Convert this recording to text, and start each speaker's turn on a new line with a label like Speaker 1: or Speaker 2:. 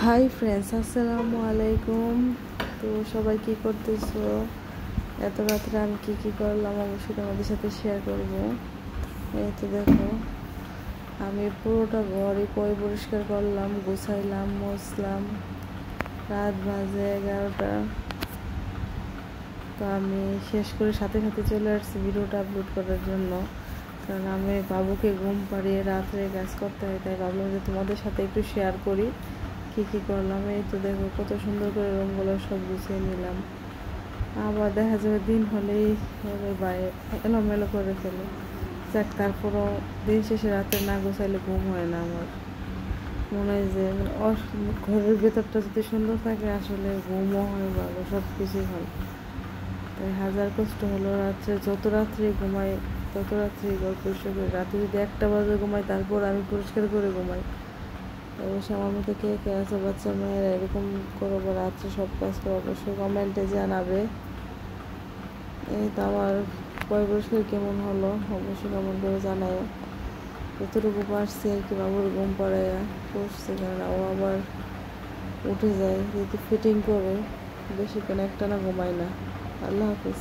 Speaker 1: Hi friends, আসসালামু আলাইকুম। তো সবাই কি করতেছো? এত রাত্রে আমি কি করলাম অবশ্যই তোমাদের সাথে শেয়ার করব। এই তো দেখো, আমি পুরোটা ঘরই পরিষ্কার করলাম, গুছাইলাম, মুছলাম। রাত বাজে 11টা। তো আমি শেষ করে সাথে সাথে চলে আসছি ভিডিওটা আপলোড করার জন্য, কারণ আমি বাবুকে ঘুম পাড়িয়ে রাত্রে কাজ করতে হয়, তাই ভাবলাম যে তোমাদের সাথে একটু শেয়ার করি কি করলাম। এই তো দেখো কত সুন্দর করে রুমগুলো সব গুছিয়ে নিলাম। আবার দেখা যাবে দিন হলেই বাইরে এলোমেলো করে ফেলে। যাক, তারপরও দিন শেষে রাতে না গোছাইলে ঘুম হয় না আমার। মনে হয় যে ঘরের ভেতরটা যদি সুন্দর থাকে আসলে ঘুমও হয় ভালো, সব কিছুই হয়। তাই হাজার কষ্ট হলো রাত্রে, যত রাত্রে ঘুমাই তত রাত্রে ঘর পরিষ্কার করি। রাতে যদি 1টা বাজে ঘুমাই তারপর আমি পরিষ্কার করে ঘুমাই। অবশ্যই আমার মতো কে কে আছে বাচ্চা মেয়েরা এরকম করবো রাত্রে সব কাজ করে, অবশ্যই কমেন্টে জানাবে। এই তো আমার পরিবেশকে কেমন হলো অবশ্যই কমেন্ট করে জানায়। যতটুকু পারছি আর কি বাবুর ঘুম পাড়াইয়া করছি, কারণ ও আবার উঠে যায় যেহেতু ফিটিং করে, বেশিক্ষণ একটানা ঘুমায় না। আল্লাহ হাফিজ।